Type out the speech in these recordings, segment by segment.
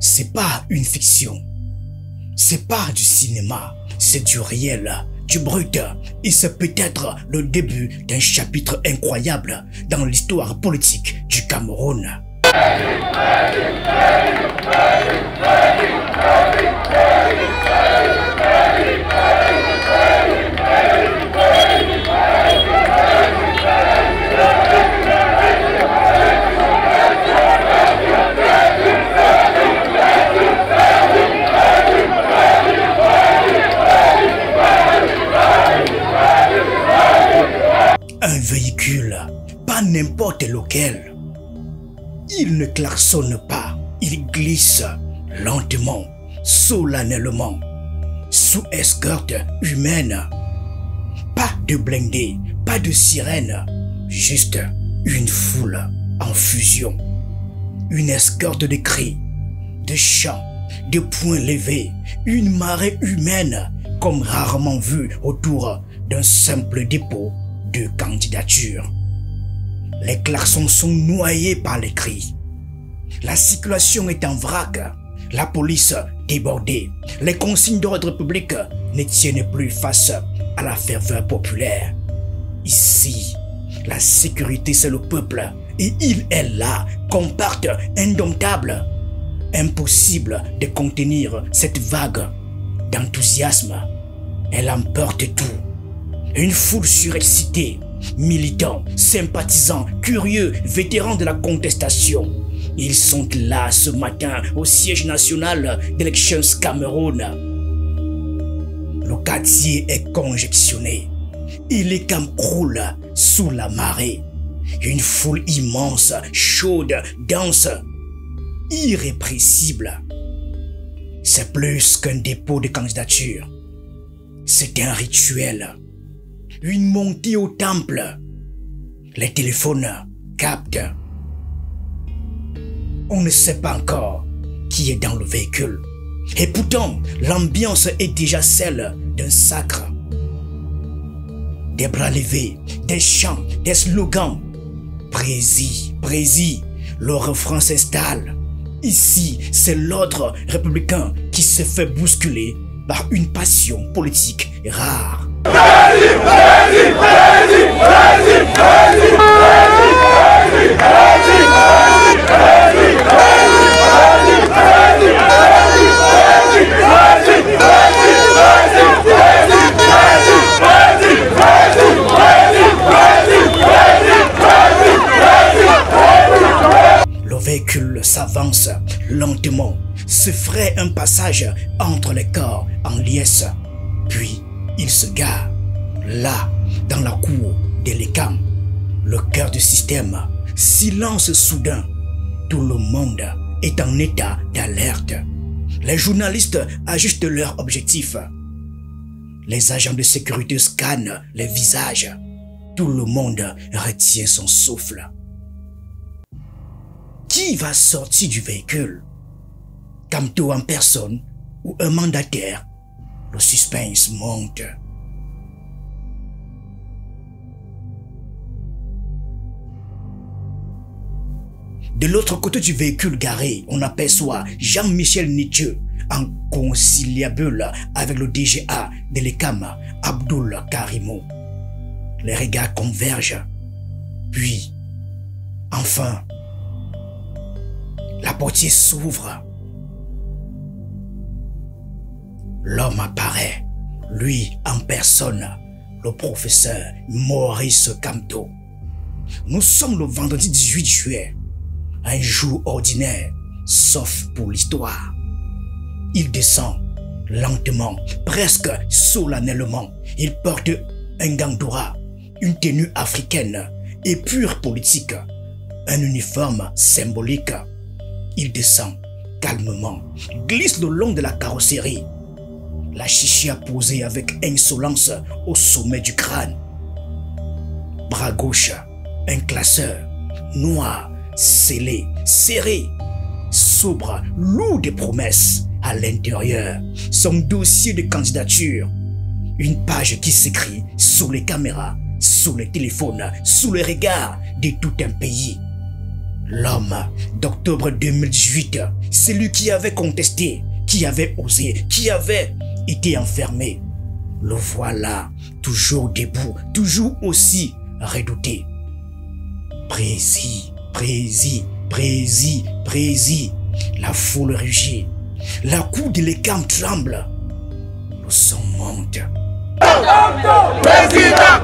c'est pas une fiction. C'est pas du cinéma, c'est du réel, du brut. Et c'est peut-être le début d'un chapitre incroyable dans l'histoire politique du Cameroun. Un véhicule, pas n'importe lequel. Il ne klaxonne pas, il glisse lentement, solennellement, sous escorte humaine. Pas de blindé, pas de sirène, juste une foule en fusion. Une escorte de cris, de chants, de poings levés, une marée humaine comme rarement vue autour d'un simple dépôt de candidature. Les klaxons sont noyés par les cris. La circulation est en vrac. La police débordée. Les consignes d'ordre public ne tiennent plus face à la ferveur populaire. Ici, la sécurité c'est le peuple et il est là, compacte, indomptable. Impossible de contenir cette vague d'enthousiasme. Elle emporte tout. Une foule surexcitée, militants, sympathisants, curieux, vétérans de la contestation. Ils sont là ce matin au siège national d'Elections Cameroun. Le quartier est congestionné et les camps croulent sous la marée. Une foule immense, chaude, dense, irrépressible. C'est plus qu'un dépôt de candidature. C'est un rituel. Une montée au temple. Les téléphones captent. On ne sait pas encore qui est dans le véhicule. Et pourtant, l'ambiance est déjà celle d'un sacre. Des bras levés, des chants, des slogans. Prési, prési, le refrain s'installe. Ici, c'est l'ordre républicain qui se fait bousculer par une passion politique rare. Le véhicule s'avance lentement, se fraye un passage entre les corps en liesse, puis il se gare, là, dans la cour de l'ECAM, le cœur du système. Silence soudain, tout le monde est en état d'alerte. Les journalistes ajustent leurs objectifs. Les agents de sécurité scannent les visages. Tout le monde retient son souffle. Qui va sortir du véhicule? Kamto en personne ou un mandataire? Le suspense monte. De l'autre côté du véhicule garé, on aperçoit Jean-Michel Nietzsche, inconciliable avec le DGA de l'ECAM, Abdoul Karimo. Les regards convergent. Puis, enfin, la portière s'ouvre. L'homme apparaît, lui en personne, le professeur Maurice Kamto. Nous sommes le vendredi 18 juillet, un jour ordinaire, sauf pour l'histoire. Il descend lentement, presque solennellement. Il porte un gandoura, une tenue africaine et pure politique, un uniforme symbolique. Il descend calmement, glisse le long de la carrosserie. La chichia posée avec insolence au sommet du crâne. Bras gauche, un classeur, noir, scellé, serré, sobre, lourd de promesses. À l'intérieur, son dossier de candidature. Une page qui s'écrit sous les caméras, sous les téléphones, sous les regards de tout un pays. L'homme d'octobre 2018, celui qui avait contesté, qui avait osé, qui avait été enfermé. Le voilà, toujours debout, toujours aussi redouté. Prési, prési, prési, prési. La foule rugit. La cour de l'écam tremble. Le son monte. Président!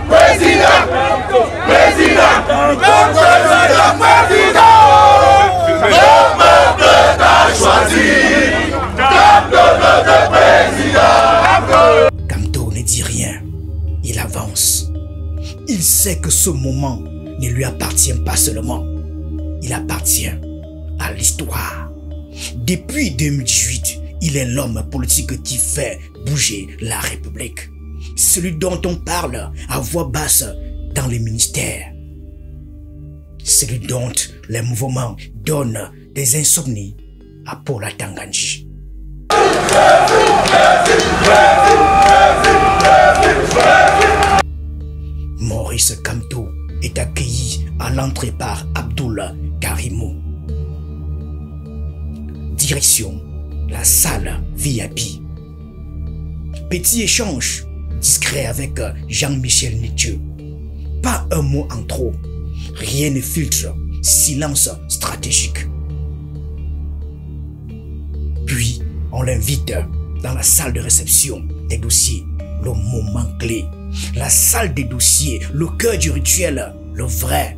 Président! Président! Président! Le peuple t'a choisi comme notre président. Kamto ne dit rien. Il avance. Il sait que ce moment ne lui appartient pas seulement. Il appartient à l'histoire. Depuis 2018, il est l'homme politique qui fait bouger la République. Celui dont on parle à voix basse dans les ministères. Celui dont les mouvements donnent des insomnies à Paula Tanganji. Maurice Kamto est accueilli à l'entrée par Abdoul Karimou. Direction la salle VIP. Petit échange discret avec Jean-Michel Nietzsche. Pas un mot en trop. Rien ne filtre. Silence stratégique. Puis, on l'invite dans la salle de réception des dossiers. Le moment clé. La salle des dossiers. Le cœur du rituel. Le vrai.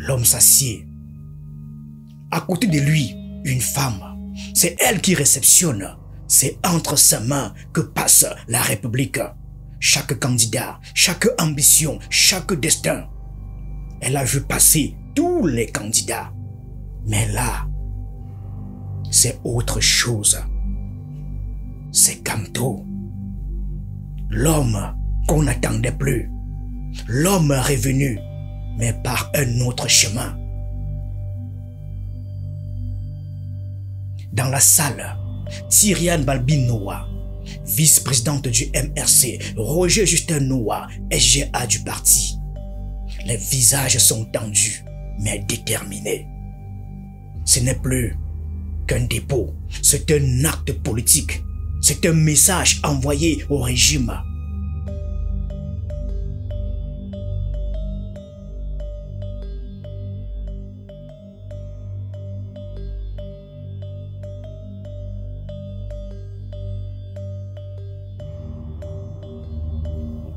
L'homme s'assied. À côté de lui, une femme. C'est elle qui réceptionne. C'est entre ses mains que passe la République. Chaque candidat, chaque ambition, chaque destin. Elle a vu passer tous les candidats. Mais là, c'est autre chose. C'est Kamto. L'homme qu'on n'attendait plus. L'homme revenu, mais par un autre chemin. Dans la salle, Tyriane Balbine Noah, vice-présidente du MRC, Roger Justin Noah, SGA du parti. Les visages sont tendus, mais déterminés. Ce n'est plus qu'un dépôt, c'est un acte politique, c'est un message envoyé au régime.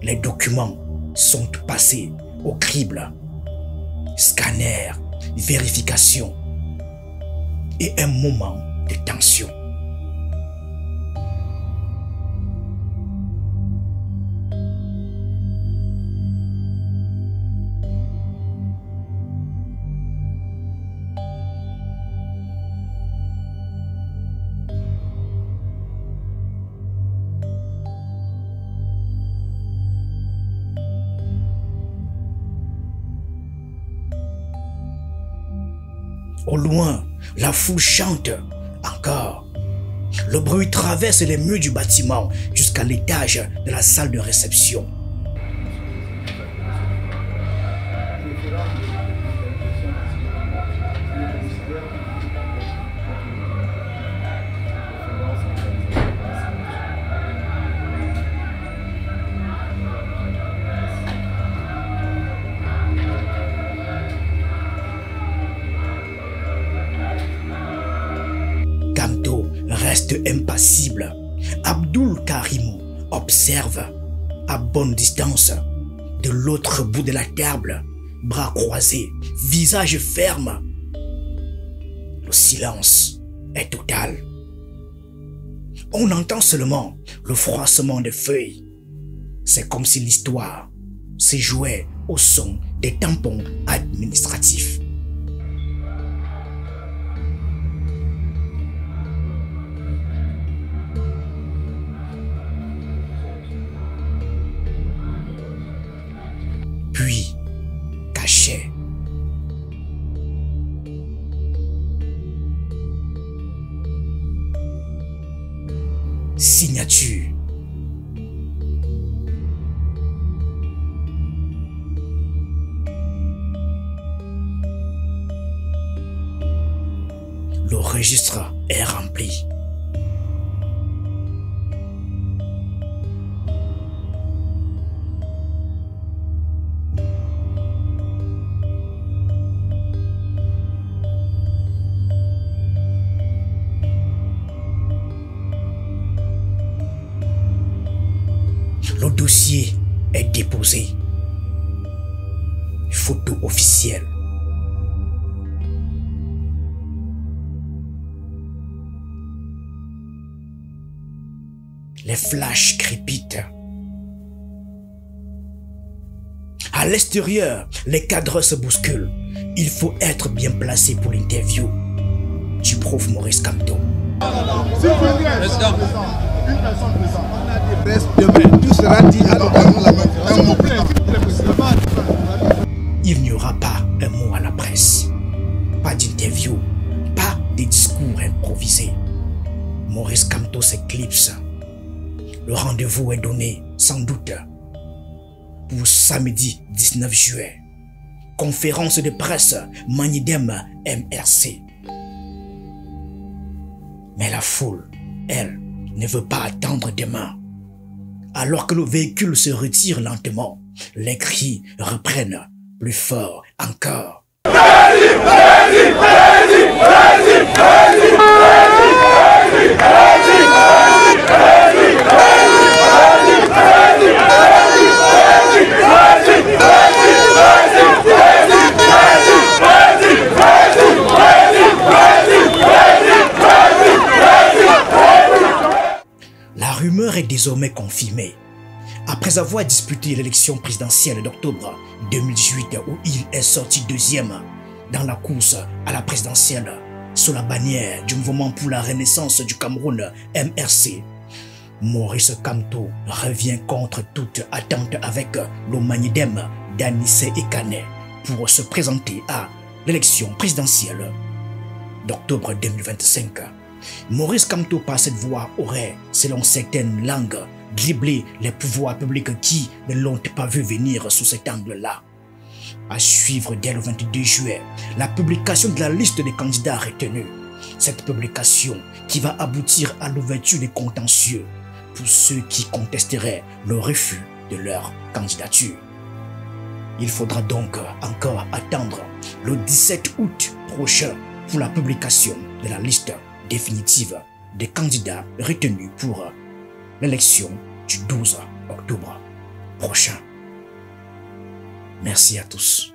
Les documents sont passés au crible, scanner, vérification et un moment de tension. Au loin, la foule chante encore. Le bruit traverse les murs du bâtiment jusqu'à l'étage de la salle de réception. Reste impassible. Abdoul Karimou observe à bonne distance, de l'autre bout de la table, bras croisés, visage ferme. Le silence est total. On entend seulement le froissement des feuilles. C'est comme si l'histoire se jouait au son des tampons administratifs. Puis, cachet. Signature. Le registre est rempli. Le dossier est déposé. Photo officielle. Les flashs crépitent. À l'extérieur, les cadres se bousculent. Il faut être bien placé pour l'interview du prof Maurice Kamto. Président, une personne présente. On a dit reste demain. Tout sera dit à l'occasion. Il n'y aura pas un mot à la presse. Pas d'interview. Pas de discours improvisés. Maurice Kamto s'éclipse. Le rendez-vous est donné, sans doute, pour samedi 19 juillet. Conférence de presse Manidem MRC. Mais la foule, elle, ne veut pas attendre demain. Alors que le véhicule se retire lentement, les cris reprennent plus fort encore. La rumeur est désormais confirmée. Après avoir disputé l'élection présidentielle d'octobre 2018 où il est sorti deuxième dans la course à la présidentielle sous la bannière du mouvement pour la renaissance du Cameroun MRC, Maurice Kamto revient contre toute attente avec le Manidem d'Anissé Ekane pour se présenter à l'élection présidentielle d'octobre 2025. Maurice Kamto par cette voie aurait, selon certaines langues, dribblé les pouvoirs publics qui ne l'ont pas vu venir sous cet angle-là. À suivre dès le 22 juillet, la publication de la liste des candidats retenus. Cette publication qui va aboutir à l'ouverture des contentieux pour ceux qui contesteraient le refus de leur candidature. Il faudra donc encore attendre le 17 août prochain pour la publication de la liste définitive des candidats retenus pour l'élection du 12 octobre prochain. Merci à tous.